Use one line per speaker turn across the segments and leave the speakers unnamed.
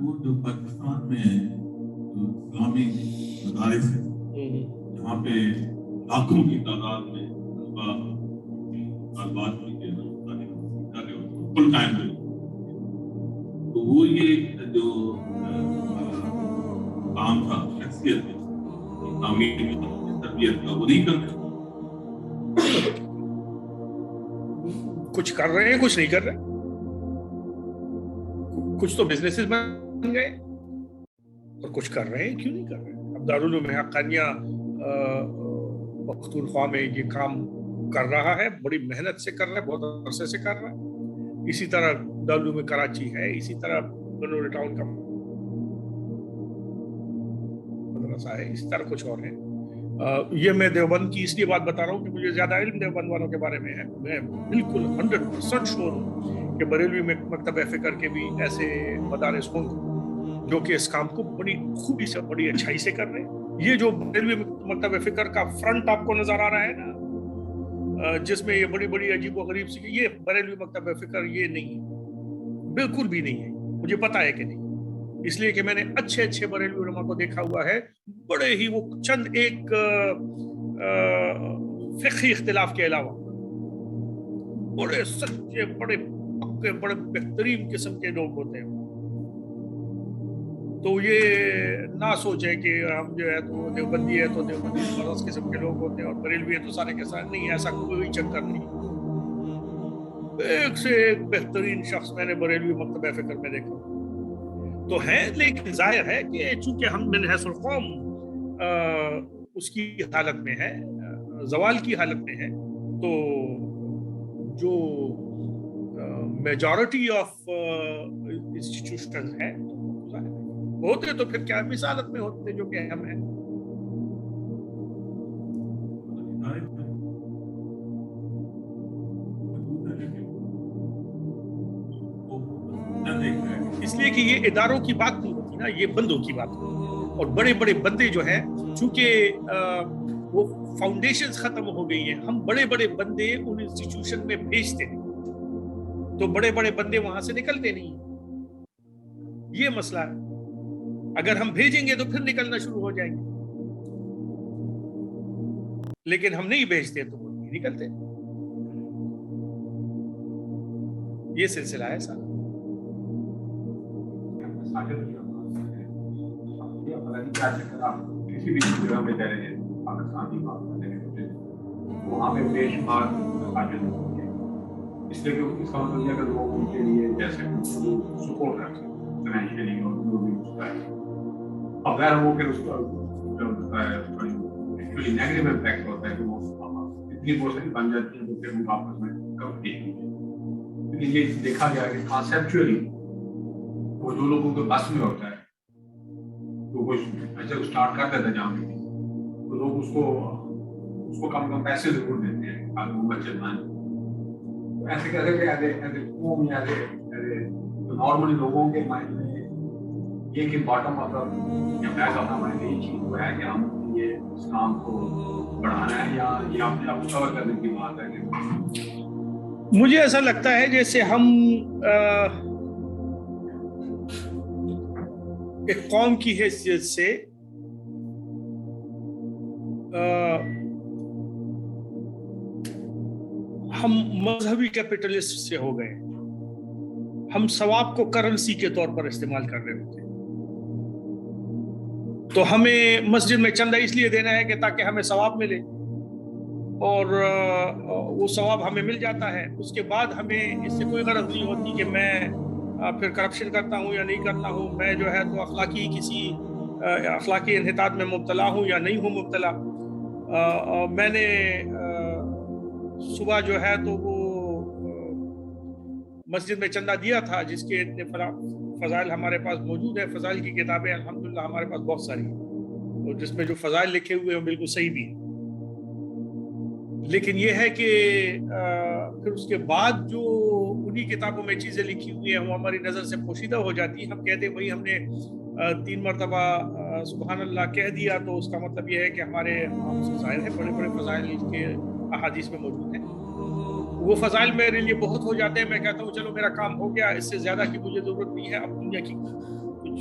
وہ جو پاکستان میں جو اسلامی مدارس ہے جہاں پہ لاکھوں کی تعداد میں طالبات کل قائم ہوئی، تو وہ یہ جو کام تھا شخصیت تعمیر تربیت کا وہ نہیں کرتے.
کچھ کر رہے ہیں، کچھ نہیں کر رہے. کچھ تو بزنسز بن گئے اور کچھ کر رہے ہیں. کیوں نہیں کر رہے؟ اب دارالعلوم حقانیہ پختونخوا میں یہ کام کر رہا ہے، بڑی محنت سے کر رہا ہے، بہت عرصے سے کر رہا ہے. اسی طرح دارالعلوم کراچی ہے، اسی طرح بنور ٹاؤن کا مدرسہ ہے، اسی طرح کچھ اور ہے. یہ میں دیوبند کی اس لیے بات بتا رہا ہوں کہ مجھے زیادہ علم دیوبند والوں کے بارے میں ہے. میں بالکل 100% شور ہوں کہ بریلوی میں مکتب فکر کے بھی ایسے مدارس ہوں جو کہ اس کام کو بڑی خوبی سے، بڑی اچھائی سے کر رہے ہیں. یہ جو بریلوی مکتب فکر کا فرنٹ آپ کو نظر آ رہا ہے نا، جس میں یہ بڑی بڑی عجیب و غریب سی، یہ بریلوی مکتب فکر یہ نہیں ہے، بالکل بھی نہیں ہے. مجھے پتا ہے کہ نہیں، اس لیے کہ میں نے اچھے اچھے بریلوی علماء کو دیکھا ہوا ہے. بڑے ہی وہ چند ایک فقہی اختلاف کے علاوہ بڑے سچے، بڑے پکے، بڑے بہترین قسم کے لوگ ہوتے ہیں. تو یہ نہ سوچیں کہ ہم جو ہے تو دیوبندی ہے تو دیوبندی خاص قسم کے لوگ ہوتے ہیں اور بریلوی ہے تو سارے کے سارے نہیں. ایسا کوئی چکر نہیں. ایک سے ایک بہترین شخص میں نے بریلوی مکتب فکر میں دیکھا تو ہے. لیکن ظاہر ہے کہ چونکہ ہم من حیث القوم اس کی حالت میں ہے، زوال کی حالت میں ہے، تو جو میجورٹی آف انسٹیٹیوشنز ہیں ہوتے تو پھر کیا مثالت میں ہوتے جو کہ ہم ہیں. اس لیے کہ یہ اداروں کی بات نہیں ہوتی نا، یہ بندوں کی بات ہوتی. اور بڑے بڑے بندے جو ہیں، چونکہ وہ فاؤنڈیشنز ختم ہو گئی ہیں، ہم بڑے بڑے بندے ان انسٹیٹیوشن میں بھیجتے ہیں تو بڑے بڑے بندے وہاں سے نکلتے نہیں. یہ مسئلہ ہے. اگر ہم بھیجیں گے تو پھر نکلنا شروع ہو جائیں گے، لیکن ہم نہیں بھیجتے تو وہ نہیں نکلتے. یہ سلسلہ ہے سارا.
کسی بھی جگہ میں رہ رہے ہیں پاکستان کی بات کرتے ہیں وہاں پہ بے شمار مساجد ہوتے ہیں، اس لیے کہ اس کا مطلب یہ کہ لوگ ان کے لیے جیسے سپورٹ کر سکتے فائنینشلی اور جو بھی اس کا ہے. اگر وہ پھر اس کا جو ہوتا ہے ایکچولی نیگیٹو امپیکٹ ہوتا ہے کہ وہ اتنی پرسنٹ بن جاتی ہیں تو پھر وہ آپس میں کمپیٹ ہوتی ہے. لیکن یہ دیکھا گیا کہ کانسیپچولی وہ جو لوگوں کے بس میں ہوتا ہے تو وہ ایسے اسٹارٹ کر دیتا ہے جہاں پہ تو لوگ اس کو کم پیسے ضرور دیتے ہیں تاکہ وہ بچے بنائیں. تو ایسے کہتے کہ ایز اے قوم یا نارملی لوگوں کے مائنڈ میں یہ کہ باٹم اپ یا بیک اپ مائنڈ یہ چیز وہ ہے کہ ہم یہ اس کام کو بڑھانا ہے یا یہ اپنے آپ کو کور کرنے کی بات ہے. کہ
مجھے ایسا لگتا ہے جیسے ہم ایک قوم کی حیثیت سے ہم مذہبی کیپٹلسٹ سے ہو گئے. ہم ثواب کو کرنسی کے طور پر استعمال کر رہے ہوتے ہیں. تو ہمیں مسجد میں چندہ اس لیے دینا ہے کہ تاکہ ہمیں ثواب ملے، اور وہ ثواب ہمیں مل جاتا ہے. اس کے بعد ہمیں اس سے کوئی غرض نہیں ہوتی کہ میں پھر کرپشن کرتا ہوں یا نہیں کرتا ہوں، میں جو ہے تو اخلاقی انحطاط میں مبتلا ہوں یا نہیں ہوں مبتلا. میں نے صبح جو ہے تو وہ مسجد میں چندہ دیا تھا جس کے اتنے فضائل ہمارے پاس موجود ہیں. فضائل کی کتابیں الحمدللہ ہمارے پاس بہت ساری ہیں اور جس میں جو فضائل لکھے ہوئے ہیں بالکل صحیح بھی ہیں. لیکن یہ ہے کہ پھر اس کے بعد جو انہی کتابوں میں چیزیں لکھی ہوئی ہیں وہ ہماری نظر سے پوشیدہ ہو جاتی ہیں. ہم کہتے ہیں بھائی ہم نے 3 مرتبہ سبحان اللہ کہہ دیا تو اس کا مطلب یہ ہے کہ ہمارے آپ سے ظاہر ہے بڑے بڑے فضائل کے احادیث میں موجود ہیں. وہ فضائل میرے لیے بہت ہو جاتے ہیں. میں کہتا ہوں چلو میرا کام ہو گیا، اس سے زیادہ کی مجھے ضرورت نہیں ہے. اب دنیا کی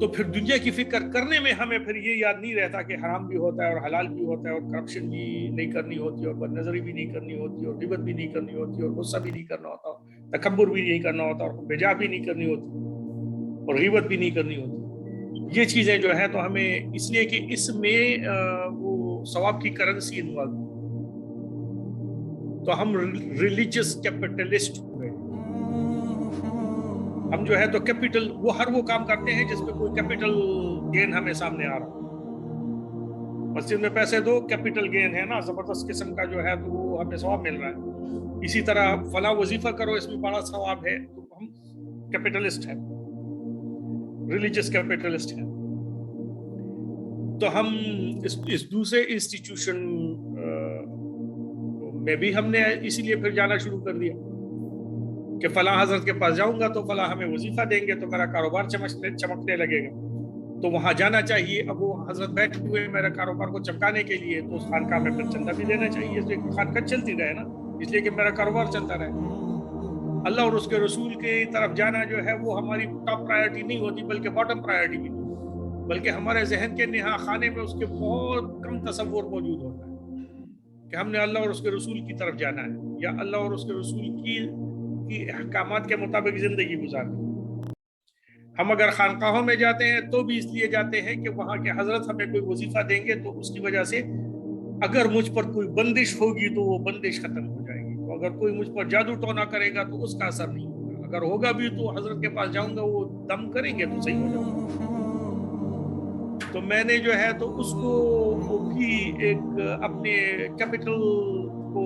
تو پھر دنیا کی فکر کرنے میں ہمیں پھر یہ یاد نہیں رہتا کہ حرام بھی ہوتا ہے اور حلال بھی ہوتا ہے اور کرپشن بھی نہیں کرنی ہوتی اور بد نظری بھی نہیں کرنی ہوتی اور غیبت بھی نہیں کرنی ہوتی اور غصہ بھی نہیں کرنا ہوتا، تکبر بھی نہیں کرنا ہوتا اور بیجا بھی نہیں کرنی ہوتی اور غیبت بھی نہیں کرنی ہوتی۔ یہ چیزیں جو ہیں تو ہمیں اس لیے کہ اس میں وہ ثواب کی کرنسی انوالو، تو ہم ریلیجس کیپٹلسٹ ہو گئے۔ ہم جو ہے تو کیپٹل وہ کام کرتے ہیں جس میں کوئی کیپٹل گین ہمیں سامنے آ رہا۔ مسجد میں پیسے دو، کیپٹل گین ہے نا، زبردست قسم کا جو ہے تو وہ ہمیں ثواب مل رہا ہے۔ اسی طرح فلاں وظیفہ کرو، اس میں بڑا ثواب ہے، تو ہم کیپٹلسٹ ہیں، ریلیجس کیپٹلسٹ ہیں۔ تو ہم اس دوسرے انسٹیٹیوشن میں بھی ہم نے اسی لیے پھر جانا شروع کر دیا کہ فلاں حضرت کے پاس جاؤں گا تو فلاں ہمیں وظیفہ دیں گے تو میرا کاروبار چمکنے لگے گا، تو وہاں جانا چاہیے۔ اب وہ حضرت بیٹھے ہوئے میرے کاروبار کو چمکانے کے لیے، تو اس خانقاہ میں پھر چندہ بھی دینا چاہیے، اس لیے خانقاہ چلتی رہے نا، اس لیے کہ میرا کاروبار چلتا رہے۔ اللہ اور اس کے رسول کی طرف جانا جو ہے وہ ہماری ٹاپ پرائرٹی نہیں ہوتی، بلکہ باٹم پرائرٹی بھی نہیں، بلکہ ہمارے ذہن کے نہا خانے میں اس کے بہت کم تصور موجود ہوتا ہے کہ ہم نے اللہ اور اس کے رسول کی طرف جانا ہے، یا اللہ اور اس کے رسول کی احکامات کے مطابق زندگی گزارنی۔ ہم اگر خانقاہوں میں جاتے ہیں تو بھی اس لیے جاتے ہیں کہ وہاں کے حضرت ہمیں کوئی وظیفہ دیں گے تو اس کی وجہ سے اگر مجھ پر کوئی بندش ہوگی تو وہ بندش ختم ہو جائے گی، تو اگر کوئی مجھ پر جادو ٹونا کرے گا تو اس کا اثر نہیں ہوگا، اگر ہوگا بھی تو حضرت کے پاس جاؤں گا، وہ دم کریں گے تو صحیح ہو جاؤں گا۔ تو میں نے جو ہے تو اس کو بھی ایک اپنے کیپٹل کو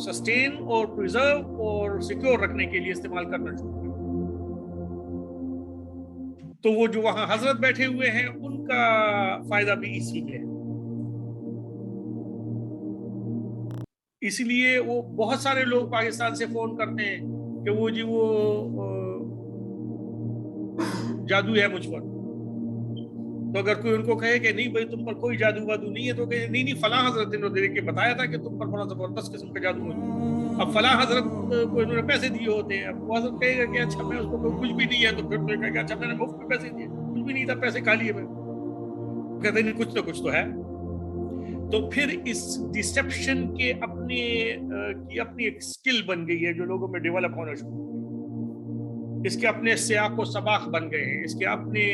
سسٹین اور پریزرو اور سیکیور رکھنے کے لیے استعمال کرنا شروع کیا۔ تو وہ جو وہاں حضرت بیٹھے ہوئے ہیں ان کا فائدہ بھی اسی میں ہے، اس لیے وہ بہت سارے لوگ پاکستان سے فون کرتے ہیں کہ وہ جی وہ جادو ہے مجھ پر، تو اگر کوئی ان کو کہے کہ نہیں بھائی تم پر کوئی جادو وادو نہیں ہے، تو کہے نہیں فلاں حضرت نے دے کے بتایا تھا کہ تم پر بڑا زبردست قسم کا جادو موجود ہے، اب فلاں حضرت کو انہوں نے پیسے دیے ہوتے ہیں، اب وہ حضرت کہے گا کہ اچھا میں اس کو کچھ بھی نہیں ہے، تو پھر تو کہے گا اچھا میں نے مفت میں پیسے دیے، کچھ بھی نہیں تھا، پیسے کھا لیے میں، کہتے نہیں کچھ تو ہے۔ تو پھر اس ڈسپشن کے اپنی ایک سکل بن گئی ہے جو لوگوں میں ڈیولپ ہونا شروع ہو گئی، اس کے اپنے سیاق و سباق بن گئے ہیں، اس کے اپنے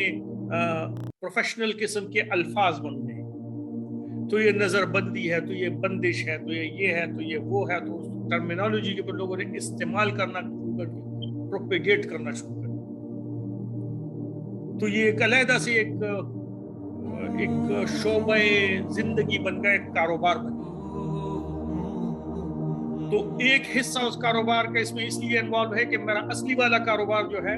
پروفیشنل قسم کے الفاظ بن گئے ہیں، تو یہ نظر بندی ہے، تو یہ بندش ہے، تو یہ ہے، تو یہ وہ ہے، تو اس ٹرمینالوجی کے پر لوگوں نے استعمال کرنا شروع کر دیا، پروپیگیٹ کرنا شروع کر دیا، تو یہ ایک علیحدہ سے ایک شعبہ زندگی بن گیا، ایک کاروبار بن گیا۔ تو ایک حصہ اس کاروبار کا اس میں اس لیے انوالو ہے کہ میرا اصلی والا کاروبار جو ہے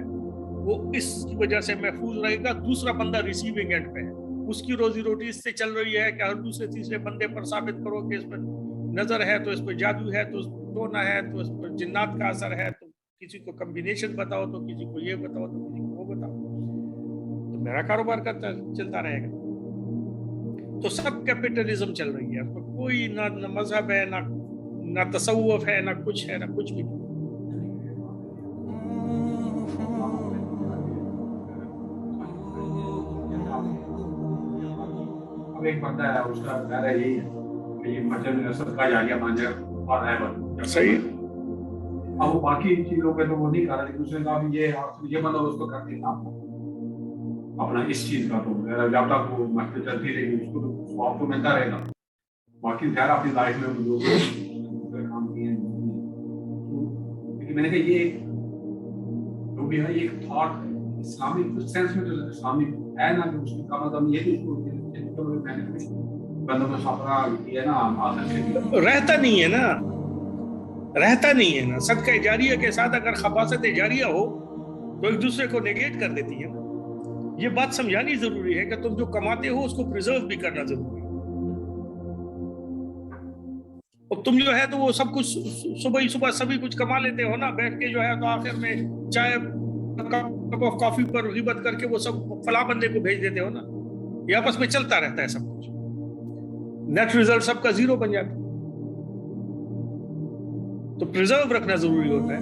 وہ اس کی وجہ سے محفوظ رہے گا، دوسرا بندہ ریسیونگ اینڈ پہ ہے، اس کی روزی روٹی اس سے چل رہی ہے کہ ہر دوسرے تیسرے بندے پر ثابت کرو کہ اس پر نظر ہے تو اس پہ جادو ہے، تو اس پر ٹونا ہے، تو اس پر جنات کا اثر ہے، تو کسی کو کمبینیشن بتاؤ، تو کسی کو یہ بتاؤ، تو کسی کو وہ بتاؤ، تو میرا کاروبار چلتا رہے گا۔ تو سب کیپٹلزم چل رہی ہے، تو کوئی نہ مذہب ہے، نہ تصوف ہے، نہ کچھ ہے، نہ کچھ بھی نہیں۔
اب ایک بندہ ہے، اس کا دائرہ یہی ہے کہ یہ مسجد صدقہ جاریہ بن جائے اور ہے بن
صحیح۔
اب وہ باقی چیزوں پہ تو وہ نہیں کر رہا، لیکن اس نے کہا یہ بندہ اس کو کر دیتا اپنا اس چیز کا، تو جب تک وہ مسجد چلتی رہے گی اس کو سواب تو ملتا رہے گا، باقی خیر اپنی لائف میں وہ کام کیے ہیں۔ لیکن میں نے کہا یہ جو بھی ہے یہ ایک تھاٹ اسلامک سینس میں تو اسلامک ہے نا، کہ اس کا مطلب یہ کہ میں نے کچھ بندوں کو سفرا کیا نا آخر سے
رہتا نہیں ہے نا، رہتا نہیں ہے نا۔ صدقہ جاریہ کے ساتھ اگر خباثت جاریہ ہو تو ایک دوسرے کو نیگیٹ کر دیتی ہے نا۔ یہ بات سمجھانی ضروری ہے کہ تم جو کماتے ہو اس کو پریزرو بھی کرنا ضروری ہے، اور تم جو ہے تو وہ سب کچھ صبح سبھی کچھ کما لیتے ہو نا، بیٹھ کے جو ہے تو آخر میں چائے کپ آف کافی پر غیبت کر کے وہ سب فلاں بندے کو بھیج دیتے ہو نا، یہ آپس میں چلتا رہتا ہے سب کچھ، نیٹ ریزلٹ سب کا زیرو بن جاتا ہے۔ تو پریزرو رکھنا ضروری ہوتا ہے،